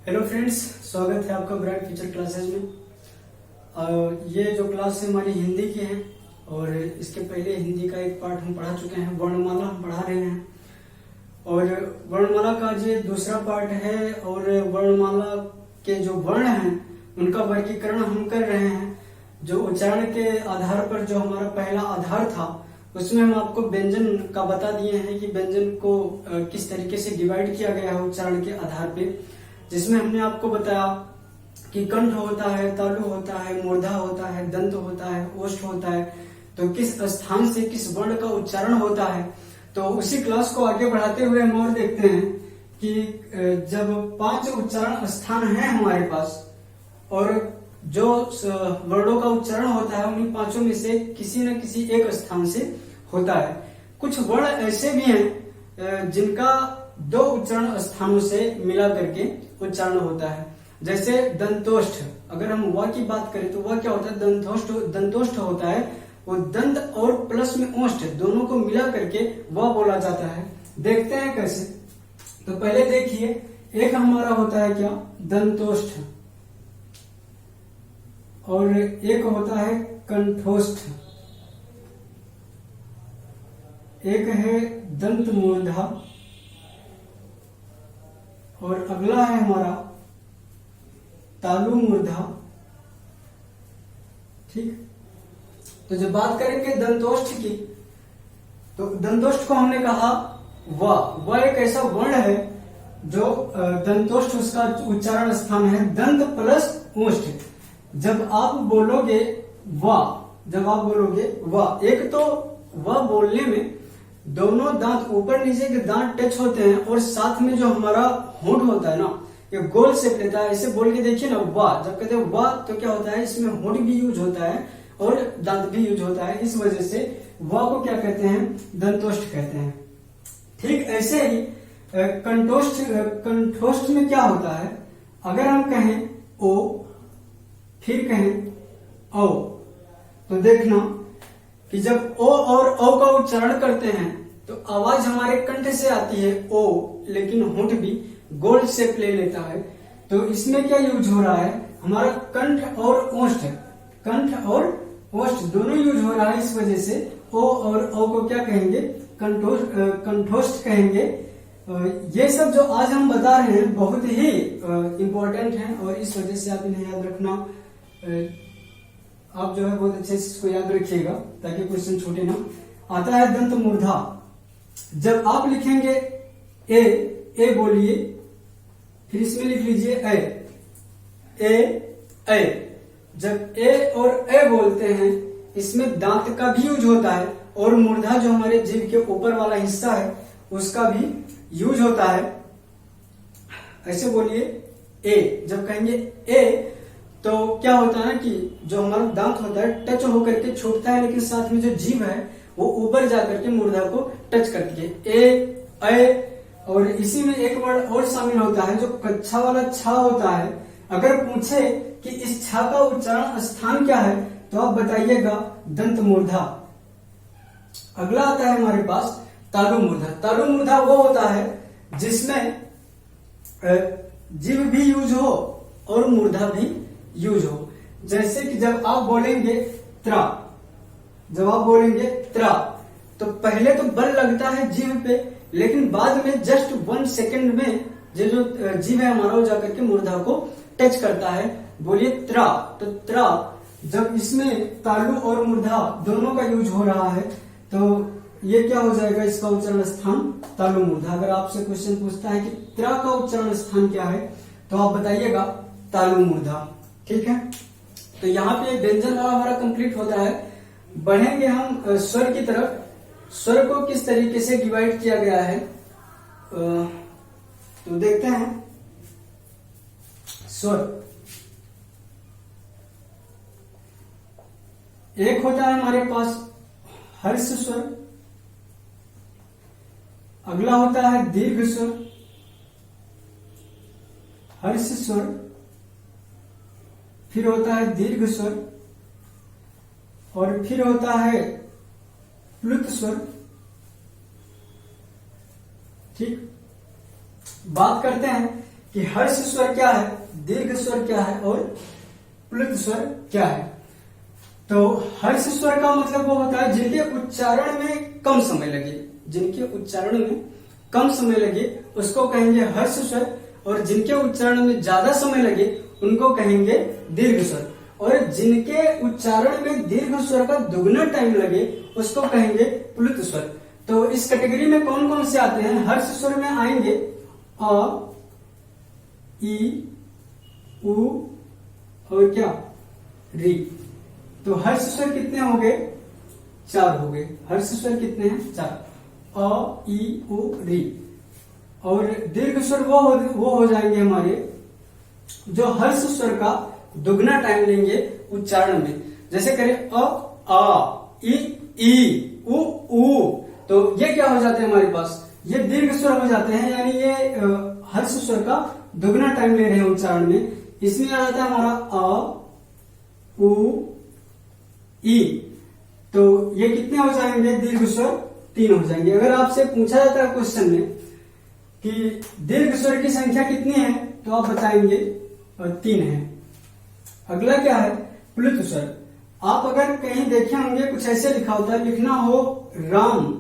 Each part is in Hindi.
हेलो फ्रेंड्स, स्वागत है आपका ब्राइट फ्यूचर क्लासेज में। ये जो क्लास है हमारी हिंदी की है और इसके पहले हिंदी का एक पार्ट हम पढ़ा चुके हैं, वर्णमाला हम पढ़ा रहे हैं और वर्णमाला का ये दूसरा पार्ट है। और वर्णमाला के जो वर्ण हैं उनका वर्गीकरण हम कर रहे हैं। जो उच्चारण के आधार पर जो हमारा पहला आधार था उसमें हम आपको व्यंजन का बता दिए हैं कि व्यंजन को किस तरीके से डिवाइड किया गया है उच्चारण के आधार पे, जिसमें हमने आपको बताया कि कंठ होता है, तालु होता है, मूर्धा होता है, दंत होता है, ओष्ठ होता है। तो किस स्थान से किस वर्ण का उच्चारण होता है। तो उसी क्लास को आगे बढ़ाते हुए हम और देखते हैं कि जब 5 उच्चारण स्थान हैं हमारे पास और जो वर्णों का उच्चारण होता है उन्हीं 5 में से किसी न किसी एक स्थान से होता है। कुछ वर्ण ऐसे भी हैं जिनका 2 उच्चारण स्थानों से मिला करके उच्चारण होता है। जैसे दंतोष्ठ, अगर हम व की बात करें तो वह क्या होता है, दंतोष्ठ होता है। वो दंत और प्लस में ओष्ठ दोनों को मिला करके वह बोला जाता है। देखते हैं कैसे। तो पहले देखिए, एक हमारा होता है क्या, दंतोष्ठ, और एक होता है कंठोष्ठ, एक है दंत मूर्धा और अगला है हमारा तालु मूर्धा। ठीक, तो जब बात करेंगे दंतोष्ठ की, तो दंतोष्ठ को हमने कहा वह एक ऐसा वर्ण है जो दंतोष्ठ, उसका उच्चारण स्थान है दंत प्लस ओष्ठ। जब आप बोलोगे वाह, एक तो वाह बोलने में दोनों दांत ऊपर नीचे के दांत टच होते हैं और साथ में जो हमारा होंठ होता है ना, ये गोल शेप लेता है। ऐसे बोल के देखिए ना, वाह, जब कहते हैं वाह तो क्या होता है, इसमें होंठ भी यूज होता है और दांत भी यूज होता है। इस वजह से वाह को क्या कहते हैं, दंतोष्ठ कहते हैं। ठीक ऐसे ही कंठोष्ठ में क्या होता है, अगर हम कहें ओ फिर कहें औ, तो देखना कि जब ओ और औ का उच्चारण करते हैं तो आवाज हमारे कंठ से आती है ओ, लेकिन होंठ भी गोल शेप ले लेता है। तो इसमें क्या यूज हो रहा है, हमारा कंठ और ओष्ठ दोनों यूज हो रहा है। इस वजह से ओ और औ को क्या कहेंगे, कंठोष्ठ कहेंगे। ये सब जो आज हम बता रहे हैं बहुत ही इम्पोर्टेंट है और इस वजह से आप इन्हें याद रखना। आप जो है बहुत अच्छे से इसको याद रखिएगा ताकि क्वेश्चन छूटे ना। आता है दंत मूर्धा। जब आप लिखेंगे ए बोलिए, फिर इसमें लिख लीजिए ए। जब ए और ए बोलते हैं इसमें दांत का भी यूज होता है और मूर्धा जो हमारे जीभ के ऊपर वाला हिस्सा है उसका भी यूज होता है। ऐसे बोलिए ए। जब कहेंगे ए तो क्या होता है ना कि जो हमारा दांत होता है टच होकर के छूटता है, लेकिन साथ में जो जीभ है वो ऊपर जाकर के मूर्धा को टच करती है। ए। और इसी में एक वर्ड और शामिल होता है जो कच्छा वाला छा होता है। अगर पूछे कि इस छा का उच्चारण स्थान क्या है तो आप बताइएगा दंत मूर्धा। अगला आता है हमारे पास तालु मूर्धा। तालु मूर्धा वो होता है जिसमें जीभ भी यूज हो और मूर्धा भी यूज हो। जैसे कि जब आप बोलेंगे त्रा, तो पहले तो बल लगता है जीभ पे, लेकिन बाद में जस्ट 1 सेकेंड में जो जीभ है हमारा वो जाकर के मूर्धा को टच करता है। बोलिए त्रा। तो त्रा, जब इसमें तालु और मूर्धा दोनों का यूज हो रहा है तो ये क्या हो जाएगा, इसका उच्चारण स्थान तालु मूर्धा। अगर आपसे क्वेश्चन पूछता है कि त्रा का उच्चारण स्थान क्या है तो आप बताइएगा तालु मूर्धा। ठीक है, तो यहाँ पे व्यंजन वाला हमारा कंप्लीट होता है। बढ़ेंगे हम स्वर की तरफ। स्वर को किस तरीके से डिवाइड किया गया है तो देखते हैं। स्वर एक होता है हमारे पास हर्ष स्वर, अगला होता है दीर्घ स्वर, हर्ष स्वर, फिर होता है दीर्घ स्वर और फिर होता है प्लुत स्वर। ठीक, बात करते हैं कि हर्ष स्वर क्या है, दीर्घ स्वर क्या है और प्लुत स्वर क्या है। तो हर्ष स्वर का मतलब वो होता है जिनके उच्चारण में कम समय लगे, जिनके उच्चारण में कम समय लगे उसको कहेंगे हर्ष स्वर, और जिनके उच्चारण में ज्यादा समय लगे उनको कहेंगे दीर्घ स्वर, और जिनके उच्चारण में दीर्घ स्वर का दुगना टाइम लगे उसको कहेंगे प्लुत स्वर। तो इस कैटेगरी में कौन कौन से आते हैं, हर्ष स्वर में आएंगे अ, ई, उ और क्या, री। तो हर्ष स्वर कितने हो गए, 4 हो गए। हर्ष स्वर कितने हैं, 4, अ, ई, उ, री। और दीर्घ स्वर वो हो जाएंगे हमारे जो हर्ष स्वर का दुगना टाइम लेंगे उच्चारण में। जैसे करें अ, आ, ई, उ। तो ये क्या हो जाते हैं हमारे पास, ये दीर्घ स्वर हो जाते हैं, यानी ये हर्ष स्वर का दुगना टाइम ले रहे हैं उच्चारण में। इसमें आ जाता है हमारा अ, उ, ई। तो ये कितने हो जाएंगे, दीर्घ स्वर 3 हो जाएंगे। अगर आपसे पूछा जाता है क्वेश्चन में कि दीर्घ स्वर की संख्या कितनी है, तो आप बताएंगे 3 है। अगला क्या है, प्लुत स्वर। आप अगर कहीं देखे होंगे कुछ ऐसे लिखा होता है, लिखना हो राम,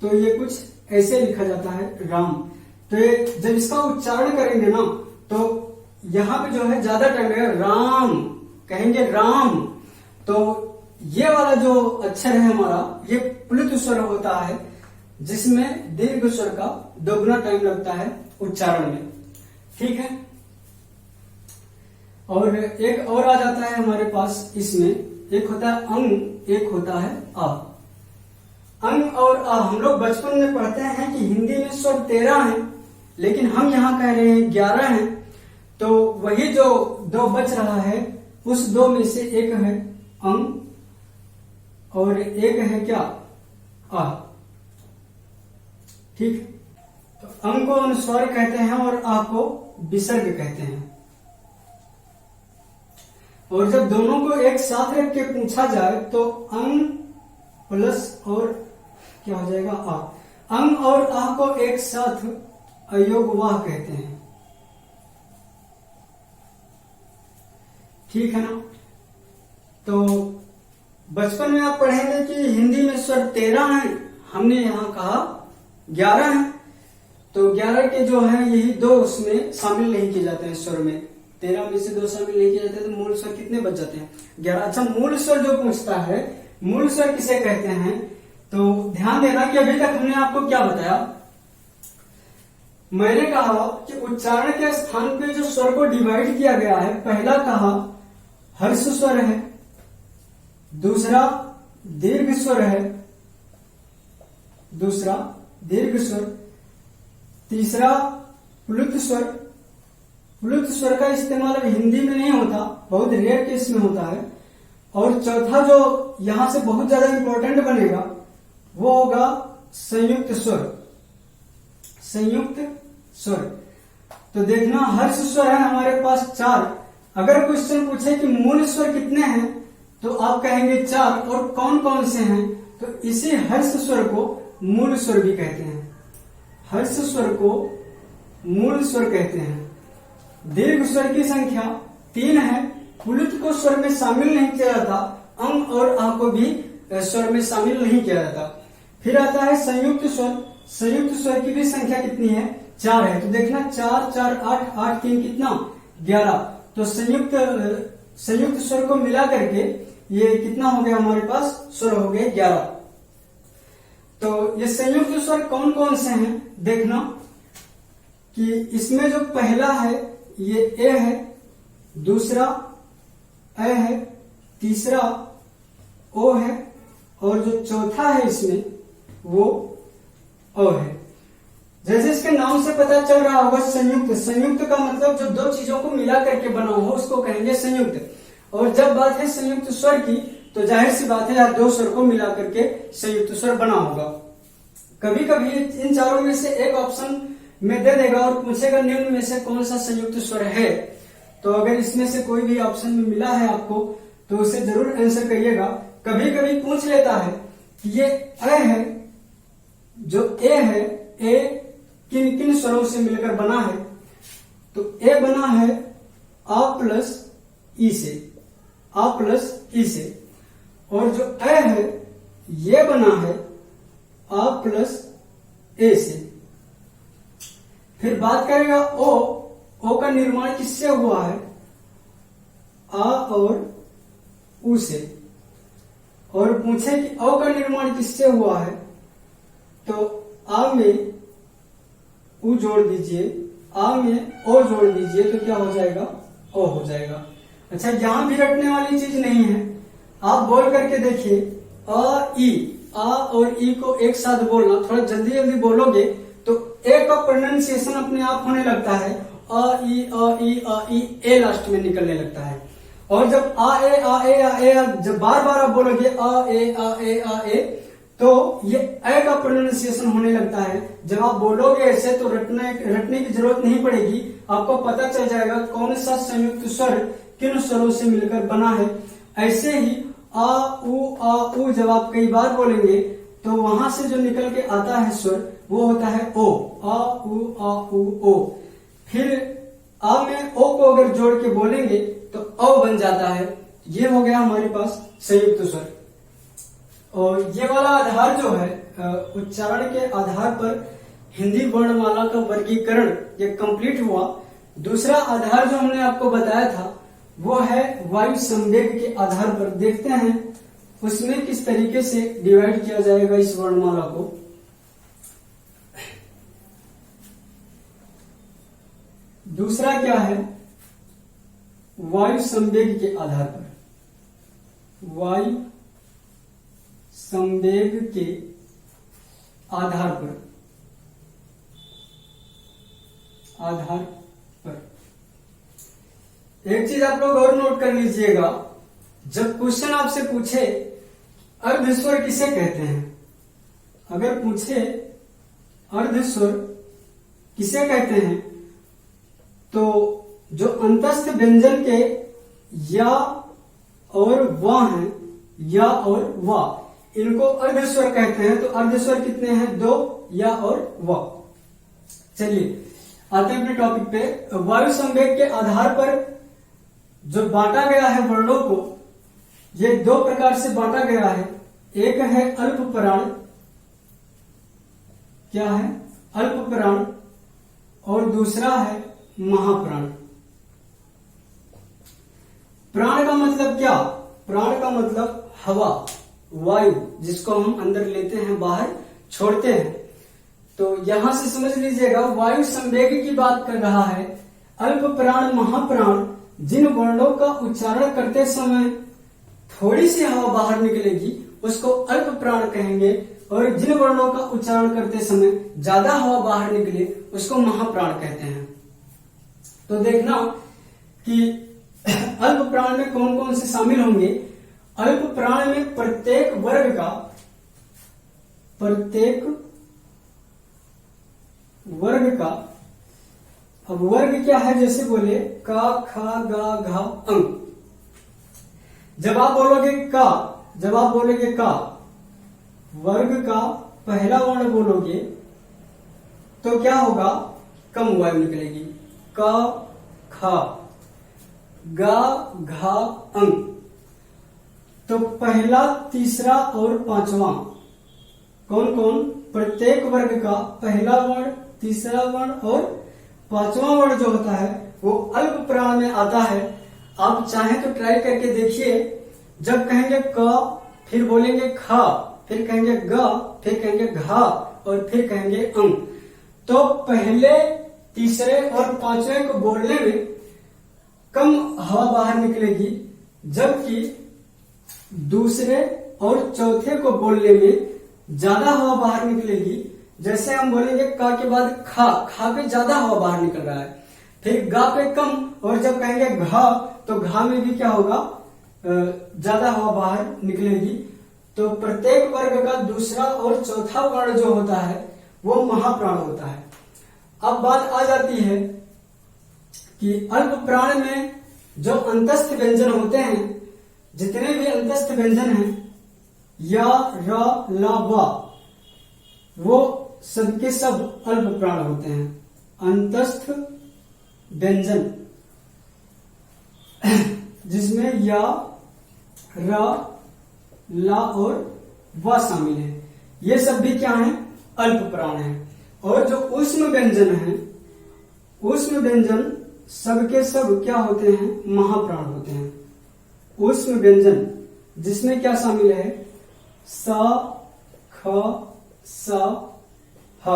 तो ये कुछ ऐसे लिखा जाता है राम। तो ये जब इसका उच्चारण करेंगे ना, तो यहां पे जो है ज्यादा टाइम लगेगा, राम कहेंगे राम। तो ये वाला जो अक्षर है हमारा, ये प्लुत स्वर होता है, जिसमें दीर्घ स्वर का दोगुना टाइम लगता है उच्चारण में। ठीक है। और एक और आ जाता है हमारे पास, इसमें एक होता है अंग, एक होता है आ। अंग और आ हम लोग बचपन में पढ़ते हैं कि हिंदी में स्वर 13 है, लेकिन हम यहाँ कह रहे हैं 11 है। तो वही जो 2 बच रहा है, उस 2 में से एक है अंग और एक है क्या, आ। ठीक। तो अंग को अनुस्वार कहते हैं और आ को विसर्ग कहते हैं। और जब दोनों को एक साथ रख के पूछा जाए तो अंग प्लस और क्या हो जाएगा, आ। अंग और आ को एक साथ अयोगवाह कहते हैं। ठीक है ना। तो बचपन में आप पढ़ेंगे कि हिंदी में स्वर 13 है, हमने यहां कहा 11 है। तो 11 के जो है यही 2 उसमें शामिल नहीं किए जाते हैं स्वर में। 13 में से 2 शामिल नहीं किए जाते, तो मूल स्वर कितने बच जाते हैं, 11। अच्छा, मूल स्वर जो पूछता है, मूल स्वर किसे कहते हैं, तो ध्यान देना कि अभी तक हमने आपको क्या बताया। मैंने कहा कि उच्चारण के स्थान पे जो स्वर को डिवाइड किया गया है, पहला कहा हर्ष स्वर है, दूसरा दीर्घ स्वर है, दूसरा दीर्घ स्वर, तीसरा प्लुत स्वर। प्लुत स्वर का इस्तेमाल अब हिंदी में नहीं होता, बहुत रेयर केस में होता है। और चौथा जो यहां से बहुत ज्यादा इंपॉर्टेंट बनेगा, वो होगा संयुक्त स्वर। संयुक्त स्वर। तो देखना, हर्ष स्वर है हमारे पास 4। अगर क्वेश्चन पूछे कि मूल स्वर कितने हैं, तो आप कहेंगे 4, और कौन कौन से हैं, तो इसी हर्ष स्वर को मूल स्वर भी कहते हैं। हर्ष स्वर को मूल स्वर कहते हैं। दीर्घ स्वर की संख्या 3 है। प्लुत को स्वर में शामिल नहीं किया जाता, अंग और आ को भी स्वर में शामिल नहीं किया जाता। फिर आता है संयुक्त स्वर। संयुक्त स्वर की भी संख्या कितनी है, 4 है। तो देखना 4 4 8 8 3 कितना, 11। तो संयुक्त स्वर को मिला करके ये कितना हो गया हमारे पास, स्वर हो गए 11। तो ये संयुक्त स्वर कौन कौन से हैं, देखना कि इसमें जो पहला है ये ए है, दूसरा ए है, तीसरा ओ है, और जो चौथा है इसमें वो ओ है। जैसे इसके नाम से पता चल रहा होगा संयुक्त। संयुक्त का मतलब जो 2 चीजों को मिला करके बना हो उसको कहेंगे संयुक्त। और जब बात है संयुक्त स्वर की, तो जाहिर सी बात है यार 2 स्वर को मिला करके संयुक्त स्वर बना होगा। कभी कभी इन चारों में से एक ऑप्शन में दे देगा और पूछेगा निम्न में से कौन सा संयुक्त स्वर है। तो अगर इसमें से कोई भी ऑप्शन में मिला है आपको, तो उसे जरूर आंसर करिएगा। कभी कभी पूछ लेता है कि ये ए है, जो ए है, ए किन किन स्वरों से मिलकर बना है। तो ए बना है आ प्लस ई से, आ प्लस ई से, और जो ए है ये बना है आ प्लस ए से। फिर बात करेगा ओ का निर्माण किससे हुआ है? आ और उ से। और पूछे कि ओ का निर्माण किससे हुआ है, तो आ में उ जोड़ दीजिए, आ में ओ जोड़ दीजिए, तो क्या हो जाएगा? ओ हो जाएगा। अच्छा, यहां भी रटने वाली चीज नहीं है, आप बोल करके देखिए आ और ई को एक साथ बोलना, थोड़ा जल्दी जल्दी बोलोगे तो ए का प्रोनाउंसिएशन अपने आप होने लगता है, आ ई ए लास्ट में निकलने लगता है। और जब आ ए जब बार बार आप बोलोगे आ ए तो ये ए का प्रोनाउंसिएशन होने लगता है। जब आप बोलोगे ऐसे तो रटने की जरूरत नहीं पड़ेगी, आपको पता चल जाएगा कौन सा संयुक्त स्वर किन स्वरों से मिलकर बना है। ऐसे ही आ उ जब आप कई बार बोलेंगे तो वहां से जो निकल के आता है स्वर वो होता है ओ, आ उ ओ। फिर आ में ओ को अगर जोड़ के बोलेंगे तो ओ बन जाता है। ये हो गया हमारे पास संयुक्त स्वर। और ये वाला आधार जो है उच्चारण के आधार पर हिंदी वर्णमाला का वर्गीकरण ये कंप्लीट हुआ। दूसरा आधार जो हमने आपको बताया था वो है वायु संवेग के आधार पर। देखते हैं उसमें किस तरीके से डिवाइड किया जाएगा इस वर्णमाला को। दूसरा क्या है? वायु संवेग के आधार पर, वायु संवेग के आधार पर, एक चीज आप लोग और नोट कर लीजिएगा, जब क्वेश्चन आपसे पूछे अर्धस्वर किसे कहते हैं, अगर पूछे अर्धस्वर किसे कहते हैं तो जो अंतस्थ व्यंजन के या और वा हैं, या और वा, इनको अर्धस्वर कहते हैं। तो अर्धस्वर कितने हैं? 2, या और वा। चलिए आते हैं अपने टॉपिक पे। वायु संवेग के आधार पर जो बांटा गया है वर्णों को, ये 2 प्रकार से बांटा गया है। एक है अल्प प्राण, क्या है? अल्प प्राण, और दूसरा है महाप्राण। प्राण का मतलब क्या? प्राण का मतलब हवा, वायु, जिसको हम अंदर लेते हैं बाहर छोड़ते हैं। तो यहां से समझ लीजिएगा वायु संवेग की बात कर रहा है। अल्प प्राण महाप्राण, जिन वर्णों का उच्चारण करते समय थोड़ी सी हवा बाहर निकलेगी उसको अल्प प्राण कहेंगे, और जिन वर्णों का उच्चारण करते समय ज्यादा हवा बाहर निकले उसको महाप्राण कहते हैं। तो देखना कि अल्प प्राण में कौन कौन से शामिल होंगे। अल्प प्राण में प्रत्येक वर्ग का, अब वर्ग क्या है? जैसे बोले का, खा, गा, घा, अंग। जब आप बोलोगे का, वर्ग का पहला वर्ण बोलोगे तो क्या होगा? कम वायु निकलेगी। का, खा, गा, घा, अंग। तो पहला, तीसरा और पांचवा कौन कौन? प्रत्येक वर्ग का पहला वर्ण, तीसरा वर्ण और पांचवा वर्ण जो होता है वो अल्प प्राण में आता है। आप चाहें तो ट्राई करके देखिए। जब कहेंगे क, फिर बोलेंगे खा, फिर कहेंगे ग, फिर कहेंगे घा, और फिर कहेंगे अंग। तो पहले, तीसरे और पांचवें को बोलने में कम हवा बाहर निकलेगी, जबकि दूसरे और चौथे को बोलने में ज्यादा हवा बाहर निकलेगी। जैसे हम बोलेंगे का के बाद खा, खा पे ज्यादा हवा बाहर निकल रहा है, फिर गा पे कम, और जब कहेंगे घा तो घा में भी क्या होगा? ज्यादा हवा बाहर निकलेगी। तो प्रत्येक वर्ग का दूसरा और चौथा वर्ण जो होता है वो महाप्राण होता है। अब बात आ जाती है कि अल्प प्राण में जो अंतस्थ व्यंजन होते हैं, जितने भी अंतस्थ व्यंजन हैं, या, र, ला, वा, वो सबके सब अल्प प्राण होते हैं। अंतस्थ व्यंजन जिसमें या, र, ला और व शामिल है, ये सब भी क्या है? अल्प प्राण है। और जो ऊष्म व्यंजन है, ऊष्म व्यंजन सबके सब क्या होते हैं? महाप्राण होते हैं। ऊष्म व्यंजन जिसमें क्या शामिल है? स, ख, स, ह।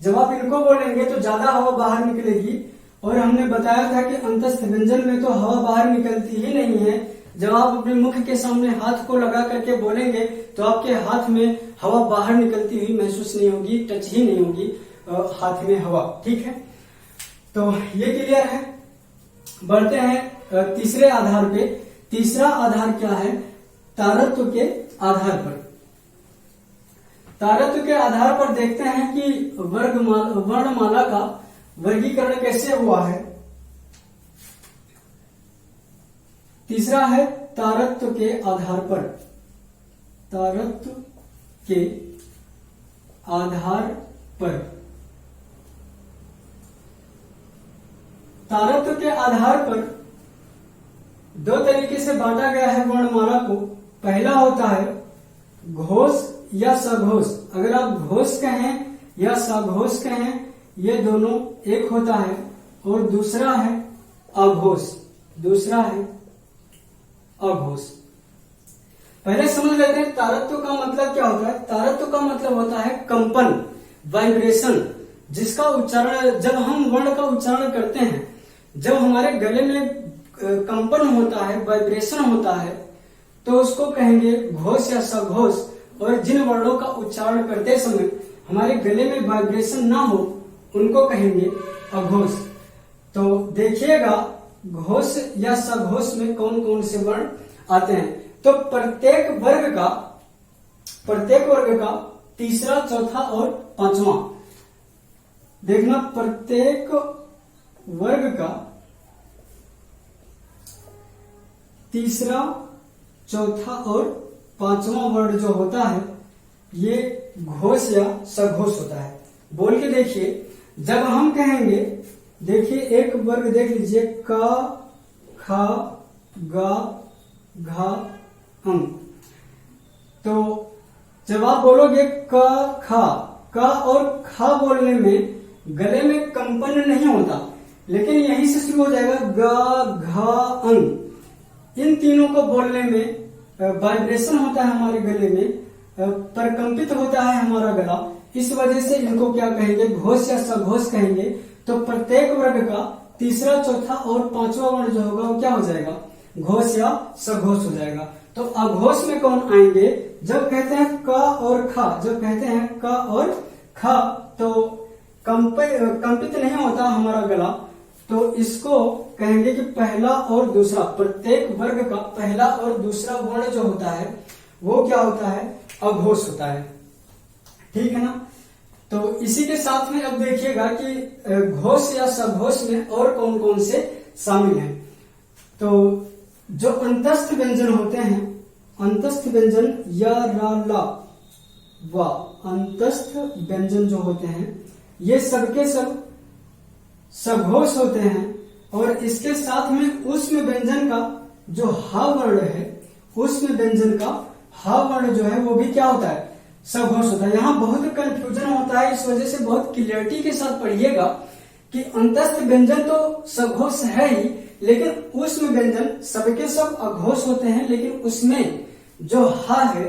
जब आप इनको बोलेंगे तो ज्यादा हवा बाहर निकलेगी, और हमने बताया था कि अंतस्थ व्यंजन में तो हवा बाहर निकलती ही नहीं है। जब आप अपने मुख के सामने हाथ को लगा करके बोलेंगे तो आपके हाथ में हवा बाहर निकलती हुई महसूस नहीं होगी, टच ही नहीं होगी हाथ में हवा। ठीक है, तो ये क्लियर है। बढ़ते हैं तीसरे आधार पे। तीसरा आधार क्या है? तारत्व के आधार पर। तारत्व के आधार पर देखते हैं कि वर्णमाला का वर्गीकरण कैसे हुआ है। तीसरा है तारत्व के आधार पर। तारत्व के आधार पर, तारत्व के आधार पर दो तरीके से बांटा गया है वर्णमाला को। पहला होता है घोष या सघोष। अगर आप घोष कहें या सघोष कहें, ये दोनों एक होता है। और दूसरा है अघोष। दूसरा है अघोष। पहले समझ लेते हैं तारत्व का मतलब क्या होता है। तारत्व का मतलब होता है कंपन, वाइब्रेशन, जिसका उच्चारण जब हम वर्ण का उच्चारण करते हैं, जब हमारे गले में कंपन होता है, वाइब्रेशन होता है, तो उसको कहेंगे घोष या सघोष। और जिन वर्णों का उच्चारण करते समय हमारे गले में वाइब्रेशन ना हो, उनको कहेंगे अघोष। तो देखिएगा घोष या सघोष में कौन कौन से वर्ण आते हैं। तो प्रत्येक वर्ग का तीसरा, चौथा और पांचवा, देखना प्रत्येक वर्ग का तीसरा, चौथा और पांचवा वर्ण जो होता है, ये घोष या सघोष होता है। बोल के देखिए, जब हम कहेंगे, देखिए एक वर्ग देख लीजिए, क, ख, ग, घ, अंग। तो जब आप बोलोगे क, ख, क और ख बोलने में गले में कंपन नहीं होता, लेकिन यहीं से शुरू हो जाएगा ग, घ, अंग। इन तीनों को बोलने में वाइब्रेशन होता है हमारे गले में, परकंपित होता है हमारा गला। इस वजह से इनको क्या कहेंगे? घोष या सघोष कहेंगे। तो प्रत्येक वर्ग का तीसरा, चौथा और पांचवा वर्ण जो होगा वो क्या हो जाएगा? घोष या सघोष हो जाएगा। तो अघोष में कौन आएंगे? जब कहते हैं क और ख, जब कहते हैं क और ख, तो कंपित नहीं होता हमारा गला, तो इसको कहेंगे कि पहला और दूसरा, प्रत्येक वर्ग का पहला और दूसरा वर्ण जो होता है वो क्या होता है? अघोष होता है। ठीक है ना। तो इसी के साथ में अब देखिएगा कि घोष या सघोष में और कौन कौन से शामिल हैं। तो जो अंतस्थ व्यंजन होते हैं, अंतस्थ व्यंजन या, रा, ला, वा, अंतस्थ व्यंजन जो होते हैं, ये सबके सब सघोष होते हैं। और इसके साथ में ऊष्म व्यंजन का जो हा वर्ण है, ऊष्म व्यंजन का हा वर्ण जो है वो भी क्या होता है? सघोष होता है। यहाँ बहुत कंफ्यूजन होता है, इस वजह से बहुत क्लियरिटी के साथ पढ़िएगा कि अंतस्थ व्यंजन तो सघोष है ही, लेकिन ऊष्म व्यंजन सबके सब अघोष होते हैं, लेकिन उसमें जो हा है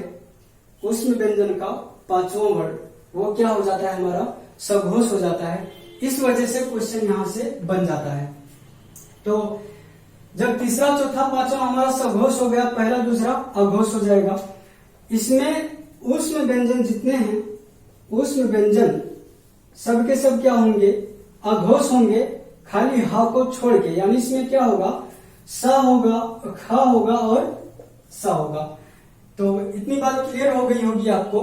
ऊष्म व्यंजन का पांचवा वर्ण वो क्या हो जाता है? हमारा सघोष हो जाता है। इस वजह से क्वेश्चन यहां से बन जाता है। तो जब तीसरा, चौथा, पांचवा हमारा सघोष हो गया, पहला, दूसरा अघोष हो जाएगा। इसमें ऊष्म व्यंजन जितने हैं, ऊष्म व्यंजन सबके सब क्या होंगे? अघोष होंगे, खाली हा को छोड़ के। यानी इसमें क्या होगा? स होगा, ख होगा और स होगा। तो इतनी बात क्लियर हो गई होगी आपको।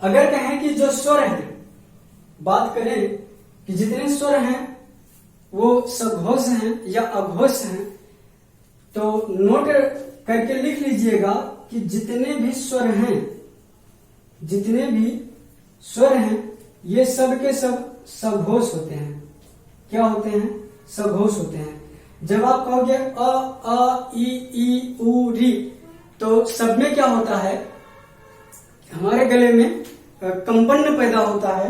अगर कहें कि जो स्वर है, बात करें कि जितने स्वर हैं वो सघोष हैं या अघोष हैं, तो नोट करके लिख लीजिएगा कि जितने भी स्वर हैं, जितने भी स्वर हैं, ये सब के सब सघोष होते हैं। क्या होते हैं? सघोष होते हैं। जब आप कहोगे अ ई उ री, तो सब में क्या होता है? हमारे गले में कंपन पैदा होता है।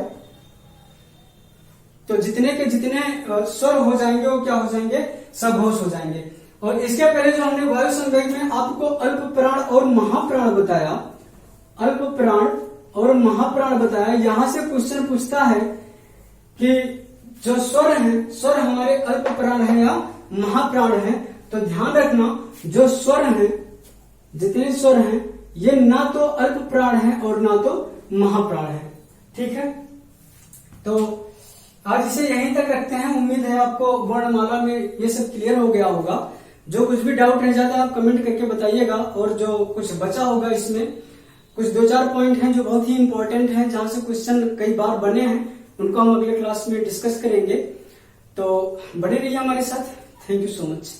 तो जितने के जितने स्वर हो जाएंगे वो क्या हो जाएंगे? सघोष हो जाएंगे। और इसके पहले जो हमने वायु संवेग में आपको अल्प प्राण और महाप्राण बताया, अल्प प्राण और महाप्राण बताया, यहां से क्वेश्चन पूछता है कि जो स्वर है, स्वर हमारे अल्प प्राण है या महाप्राण है? तो ध्यान रखना, जो स्वर है, जितने स्वर हैं, ये ना तो अल्प प्राण है और ना तो महाप्राण है। ठीक है, तो आज इसे यहीं तक रखते हैं। उम्मीद है आपको वर्णमाला में ये सब क्लियर हो गया होगा। जो कुछ भी डाउट रह जाता है आप कमेंट करके बताइएगा, और जो कुछ बचा होगा इसमें कुछ 2-4 पॉइंट हैं जो बहुत ही इंपॉर्टेंट हैं, जहां से क्वेश्चन कई बार बने हैं, उनको हम अगले क्लास में डिस्कस करेंगे। तो बने रहिए हमारे साथ। Thank you so much.